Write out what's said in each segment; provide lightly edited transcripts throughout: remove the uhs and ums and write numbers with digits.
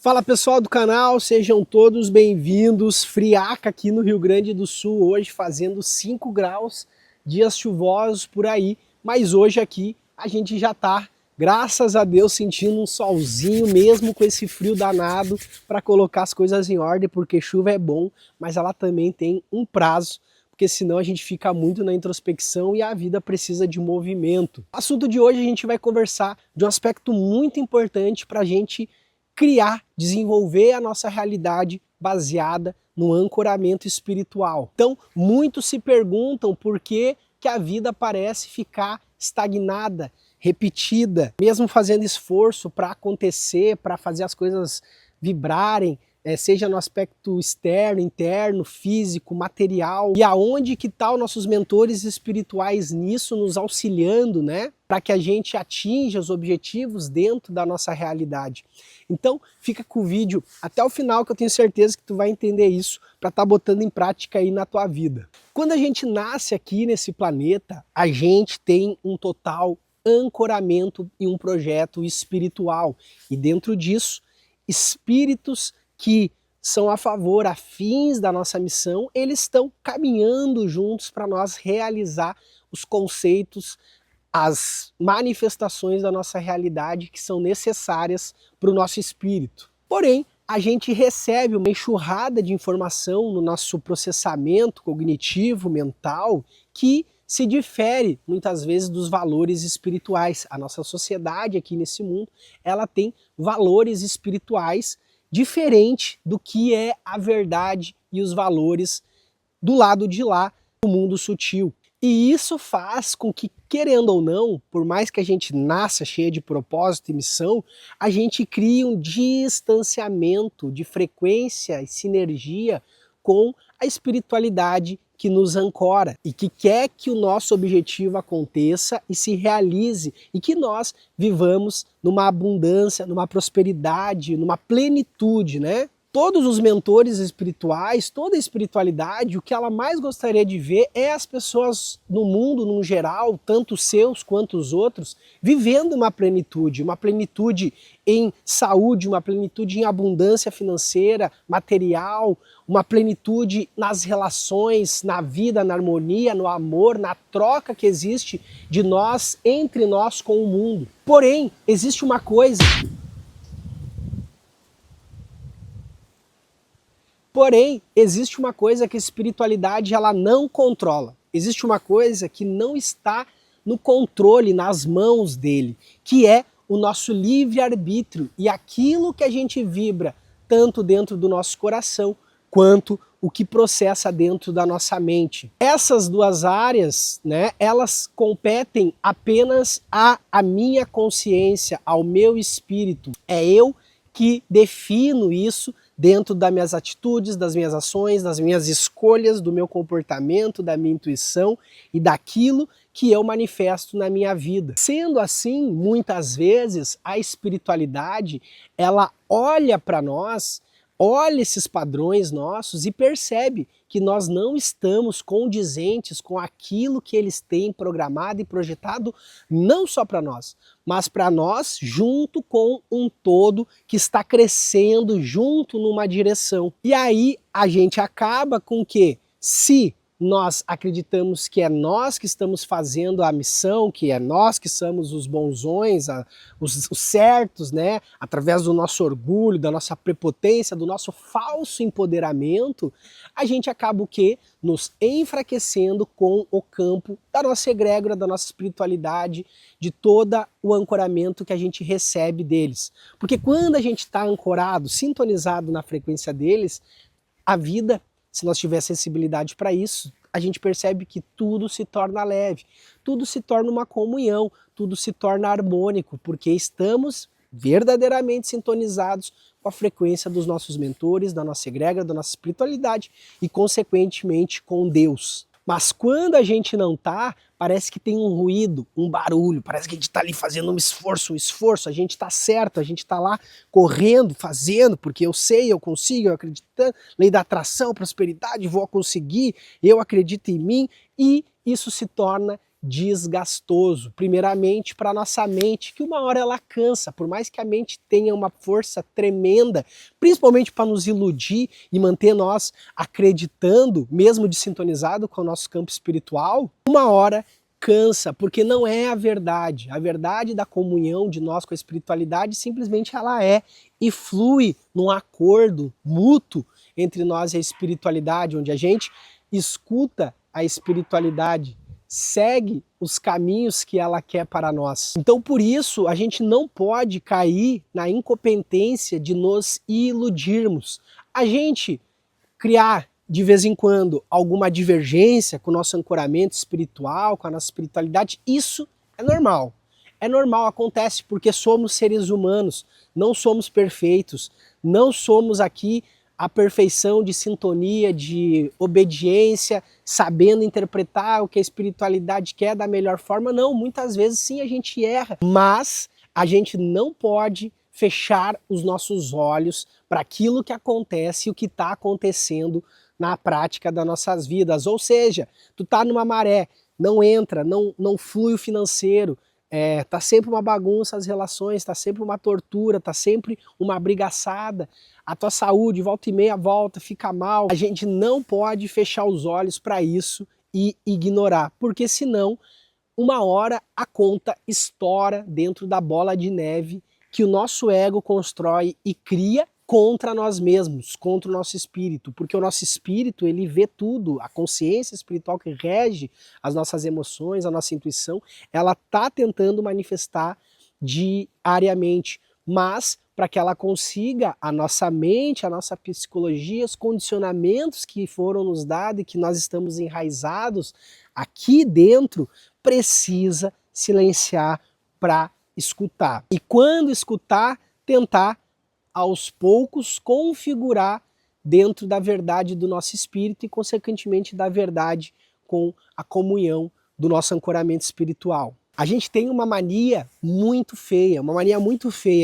Fala pessoal do canal, sejam todos bem-vindos. Friaca aqui no Rio Grande do Sul, hoje fazendo 5 graus, dias chuvosos por aí, mas hoje aqui a gente já tá, graças a Deus, sentindo um solzinho mesmo com esse frio danado para colocar as coisas em ordem, porque chuva é bom, mas ela também tem um prazo, porque senão a gente fica muito na introspecção e a vida precisa de movimento. O assunto de hoje a gente vai conversar de um aspecto muito importante para a gente criar, desenvolver a nossa realidade baseada no ancoramento espiritual. Então, muitos se perguntam por que a vida parece ficar estagnada, repetida, mesmo fazendo esforço para acontecer, para fazer as coisas vibrarem, seja no aspecto externo, interno, físico, material, e aonde que estão nossos mentores espirituais nisso, nos auxiliando, né? Para que a gente atinja os objetivos dentro da nossa realidade. Então fica com o vídeo até o final que eu tenho certeza que tu vai entender isso para estar botando em prática aí na tua vida. Quando a gente nasce aqui nesse planeta, a gente tem um total ancoramento em um projeto espiritual, e dentro disso, espíritos que são a favor, afins da nossa missão, eles estão caminhando juntos para nós realizar os conceitos, as manifestações da nossa realidade que são necessárias para o nosso espírito. Porém, a gente recebe uma enxurrada de informação no nosso processamento cognitivo, mental, que se difere muitas vezes dos valores espirituais. A nossa sociedade aqui nesse mundo, ela tem valores espirituais diferente do que é a verdade e os valores do lado de lá do mundo sutil. E isso faz com que, querendo ou não, por mais que a gente nasça cheia de propósito e missão, a gente crie um distanciamento de frequência e sinergia com a espiritualidade que nos ancora e que quer que o nosso objetivo aconteça e se realize e que nós vivamos numa abundância, numa prosperidade, numa plenitude, né? Todos os mentores espirituais, toda a espiritualidade, o que ela mais gostaria de ver é as pessoas no mundo, no geral, tanto os seus quanto os outros, vivendo uma plenitude em saúde, uma plenitude em abundância financeira, material, uma plenitude nas relações, na vida, na harmonia, no amor, na troca que existe de nós, entre nós com o mundo. Porém, existe uma coisa... Porém, existe uma coisa que a espiritualidade ela não controla. Existe uma coisa que não está no controle, nas mãos dele, que é o nosso livre-arbítrio e aquilo que a gente vibra tanto dentro do nosso coração quanto o que processa dentro da nossa mente. Essas duas áreas, né, elas competem apenas à minha consciência, ao meu espírito. É eu que defino isso dentro das minhas atitudes, das minhas ações, das minhas escolhas, do meu comportamento, da minha intuição e daquilo que eu manifesto na minha vida. Sendo assim, muitas vezes a espiritualidade, ela olha para nós, olha esses padrões nossos e percebe que nós não estamos condizentes com aquilo que eles têm programado e projetado, não só para nós, mas para nós junto com um todo que está crescendo junto numa direção. E aí a gente acaba com que, se nós acreditamos que é nós que estamos fazendo a missão, que é nós que somos os bonzões, os certos, né? Através do nosso orgulho, da nossa prepotência, do nosso falso empoderamento, a gente acaba o quê? Nos enfraquecendo com o campo da nossa egrégora, da nossa espiritualidade, de todo o ancoramento que a gente recebe deles. Porque quando a gente está ancorado, sintonizado na frequência deles, a vida, se nós tivermos sensibilidade para isso, a gente percebe que tudo se torna leve, tudo se torna uma comunhão, tudo se torna harmônico, porque estamos verdadeiramente sintonizados com a frequência dos nossos mentores, da nossa egrégora, da nossa espiritualidade e, consequentemente, com Deus. Mas quando a gente não tá, parece que tem um ruído, um barulho, parece que a gente está ali fazendo um esforço, a gente está certo, a gente está lá correndo, fazendo, porque eu sei, eu consigo, eu acreditando, lei da atração, prosperidade, vou conseguir, eu acredito em mim, e isso se torna desgastoso, primeiramente para nossa mente, que uma hora ela cansa, por mais que a mente tenha uma força tremenda, principalmente para nos iludir e manter nós acreditando, mesmo desintonizado com o nosso campo espiritual, uma hora cansa, porque não é a verdade. A verdade da comunhão de nós com a espiritualidade simplesmente ela é e flui num acordo mútuo entre nós e a espiritualidade, onde a gente escuta a espiritualidade, segue os caminhos que ela quer para nós. Então, por isso, a gente não pode cair na incompetência de nos iludirmos. A gente criar, de vez em quando, alguma divergência com o nosso ancoramento espiritual, com a nossa espiritualidade, isso é normal. É normal, acontece porque somos seres humanos, não somos perfeitos, não somos aqui a perfeição de sintonia, de obediência, sabendo interpretar o que a espiritualidade quer da melhor forma. Não, muitas vezes sim a gente erra, mas a gente não pode fechar os nossos olhos para aquilo que acontece e o que está acontecendo na prática das nossas vidas. Ou seja, tu tá numa maré, não entra, não flui o financeiro, tá sempre uma bagunça as relações, tá sempre uma tortura, tá sempre uma abrigaçada, a tua saúde volta e meia volta, fica mal. A gente não pode fechar os olhos para isso e ignorar, porque senão uma hora a conta estoura dentro da bola de neve que o nosso ego constrói e cria contra nós mesmos, contra o nosso espírito, porque o nosso espírito ele vê tudo, a consciência espiritual que rege as nossas emoções, a nossa intuição, ela está tentando manifestar diariamente, mas para que ela consiga, a nossa mente, a nossa psicologia, os condicionamentos que foram nos dados e que nós estamos enraizados aqui dentro, precisa silenciar para escutar. E quando escutar, tentar aos poucos configurar dentro da verdade do nosso espírito e consequentemente da verdade com a comunhão do nosso ancoramento espiritual. A gente tem uma mania muito feia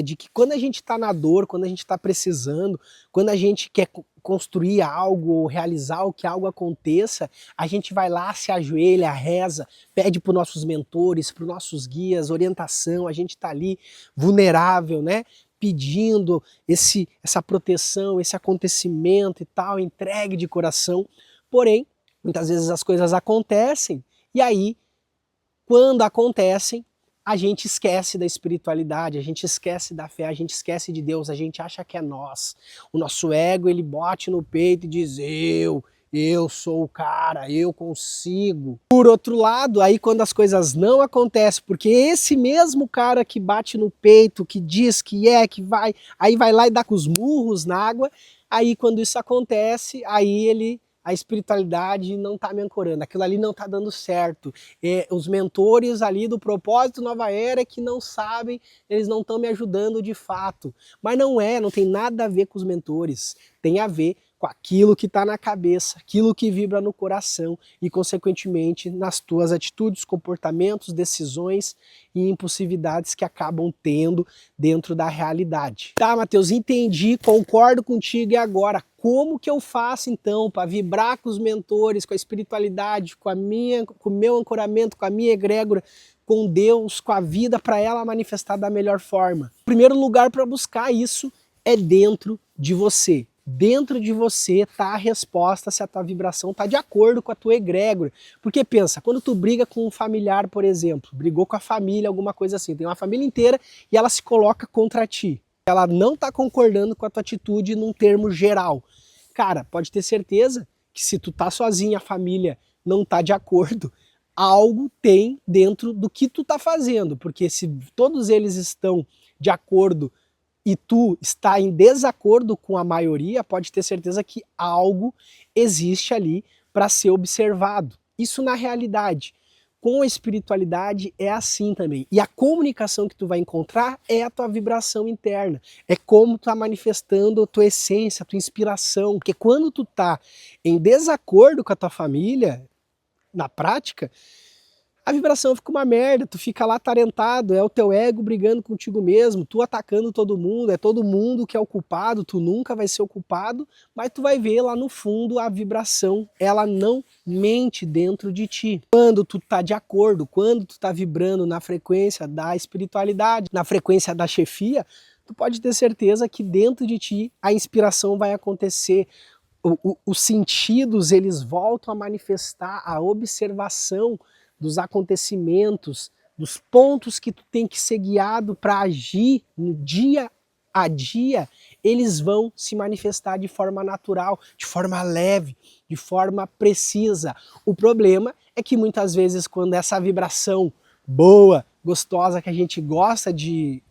de que quando a gente está na dor, quando a gente está precisando, quando a gente quer construir algo ou realizar o que algo aconteça, a gente vai lá, se ajoelha, reza, pede para os nossos mentores, para os nossos guias, orientação, a gente está ali vulnerável, né? Pedindo essa proteção, esse acontecimento e tal, entregue de coração. Porém, muitas vezes as coisas acontecem e aí, quando acontecem, a gente esquece da espiritualidade, a gente esquece da fé, a gente esquece de Deus, a gente acha que é nós. O nosso ego, ele bote no peito e diz, eu sou o cara, eu consigo. Por outro lado, aí quando as coisas não acontecem, porque esse mesmo cara que bate no peito, que diz que vai, aí vai lá e dá com os murros na água, aí quando isso acontece, aí a espiritualidade não está me ancorando, aquilo ali não está dando certo. Os mentores ali do propósito Nova Era que não sabem, eles não estão me ajudando de fato. Mas não tem nada a ver com os mentores, tem a ver com aquilo que está na cabeça, aquilo que vibra no coração e, consequentemente, nas tuas atitudes, comportamentos, decisões e impulsividades que acabam tendo dentro da realidade. Tá, Matheus, entendi, concordo contigo, e agora, como que eu faço então para vibrar com os mentores, com a espiritualidade, com o meu ancoramento, com a minha egrégora, com Deus, com a vida, para ela manifestar da melhor forma? O primeiro lugar para buscar isso é dentro de você. Dentro de você está a resposta se a tua vibração está de acordo com a tua egrégora. Porque pensa, quando tu briga com um familiar, por exemplo, brigou com a família, alguma coisa assim, tem uma família inteira e ela se coloca contra ti. Ela não está concordando com a tua atitude num termo geral. Cara, pode ter certeza que se tu tá sozinho, a família não tá de acordo, algo tem dentro do que tu tá fazendo. Porque se todos eles estão de acordo e tu está em desacordo com a maioria, pode ter certeza que algo existe ali para ser observado. Isso na realidade. Com a espiritualidade é assim também. E a comunicação que tu vai encontrar é a tua vibração interna. É como tu tá manifestando a tua essência, a tua inspiração. Porque quando tu tá em desacordo com a tua família, na prática, a vibração fica uma merda, tu fica lá atarentado, é o teu ego brigando contigo mesmo, tu atacando todo mundo, é todo mundo que é o culpado, tu nunca vai ser o culpado, mas tu vai ver lá no fundo a vibração, ela não mente dentro de ti. Quando tu tá de acordo, quando tu tá vibrando na frequência da espiritualidade, na frequência da chefia, tu pode ter certeza que dentro de ti a inspiração vai acontecer, os sentidos eles voltam a manifestar, a observação dos acontecimentos, dos pontos que tu tem que ser guiado para agir no dia a dia, eles vão se manifestar de forma natural, de forma leve, de forma precisa. O problema é que muitas vezes quando essa vibração boa, gostosa, que a gente gosta de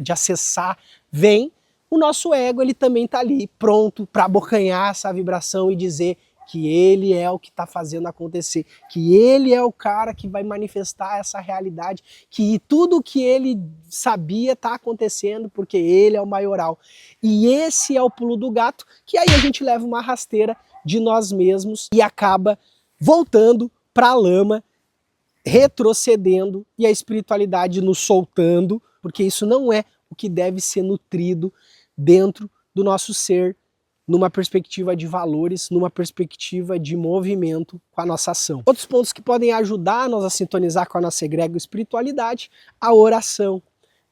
acessar, vem, o nosso ego ele também está ali pronto para abocanhar essa vibração e dizer que ele é o que está fazendo acontecer, que ele é o cara que vai manifestar essa realidade, que tudo que ele sabia está acontecendo porque ele é o maioral. E esse é o pulo do gato, que aí a gente leva uma rasteira de nós mesmos e acaba voltando para a lama, retrocedendo e a espiritualidade nos soltando, porque isso não é o que deve ser nutrido dentro do nosso ser, numa perspectiva de valores, numa perspectiva de movimento com a nossa ação. Outros pontos que podem ajudar nós a sintonizar com a nossa egrégora espiritualidade, a oração,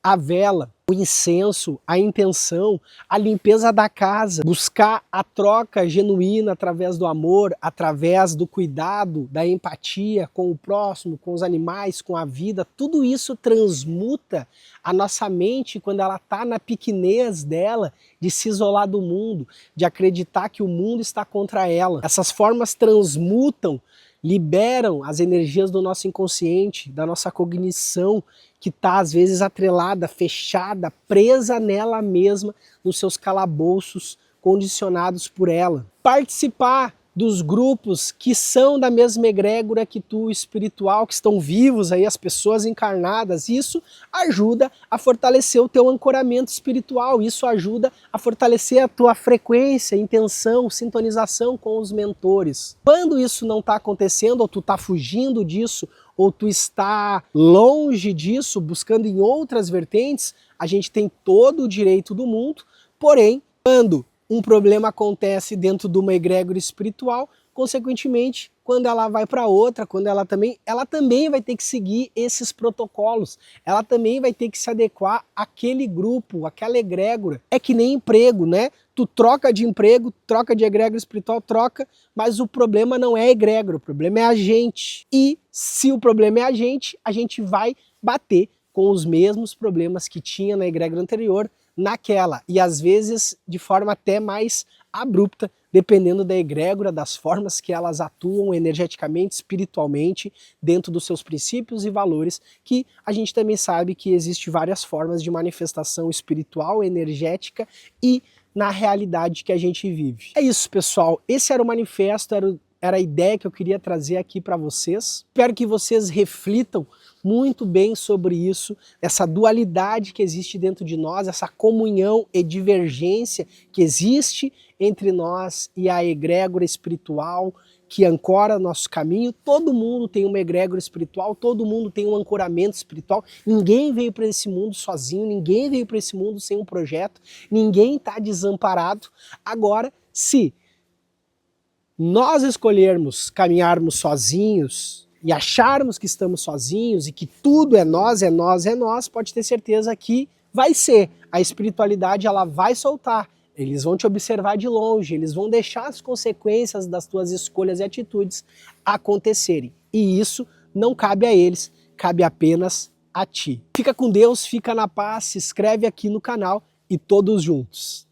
a vela, o incenso, a intenção, a limpeza da casa, buscar a troca genuína através do amor, através do cuidado, da empatia com o próximo, com os animais, com a vida, tudo isso transmuta a nossa mente quando ela está na pequenez dela, de se isolar do mundo, de acreditar que o mundo está contra ela. Essas formas transmutam, liberam as energias do nosso inconsciente, da nossa cognição, que está às vezes atrelada, fechada, presa nela mesma, nos seus calabouços condicionados por ela. Participar dos grupos que são da mesma egrégora que tu, espiritual, que estão vivos aí, as pessoas encarnadas, isso ajuda a fortalecer o teu ancoramento espiritual, isso ajuda a fortalecer a tua frequência, intenção, sintonização com os mentores. Quando isso não está acontecendo, ou tu está fugindo disso, ou tu está longe disso, buscando em outras vertentes, a gente tem todo o direito do mundo, porém, quando um problema acontece dentro de uma egrégora espiritual, consequentemente, quando ela vai para outra, quando ela também vai ter que seguir esses protocolos, ela também vai ter que se adequar àquele grupo, àquela egrégora. É que nem emprego, né? Tu troca de emprego, troca de egrégora espiritual, troca, mas o problema não é a egrégora, o problema é a gente. E se o problema é a gente vai bater com os mesmos problemas que tinha na egrégora anterior, naquela, e às vezes de forma até mais abrupta, dependendo da egrégora, das formas que elas atuam energeticamente, espiritualmente, dentro dos seus princípios e valores, que a gente também sabe que existem várias formas de manifestação espiritual, energética e na realidade que a gente vive. É isso, pessoal, esse era o manifesto, era a ideia que eu queria trazer aqui para vocês. Espero que vocês reflitam muito bem sobre isso, essa dualidade que existe dentro de nós, essa comunhão e divergência que existe entre nós e a egrégora espiritual que ancora nosso caminho. Todo mundo tem uma egrégora espiritual, todo mundo tem um ancoramento espiritual. Ninguém veio para esse mundo sozinho, ninguém veio para esse mundo sem um projeto, ninguém está desamparado. Agora, se nós escolhermos caminharmos sozinhos e acharmos que estamos sozinhos e que tudo é nós, pode ter certeza que vai ser. A espiritualidade ela vai soltar, eles vão te observar de longe, eles vão deixar as consequências das tuas escolhas e atitudes acontecerem. E isso não cabe a eles, cabe apenas a ti. Fica com Deus, fica na paz, se inscreve aqui no canal e todos juntos.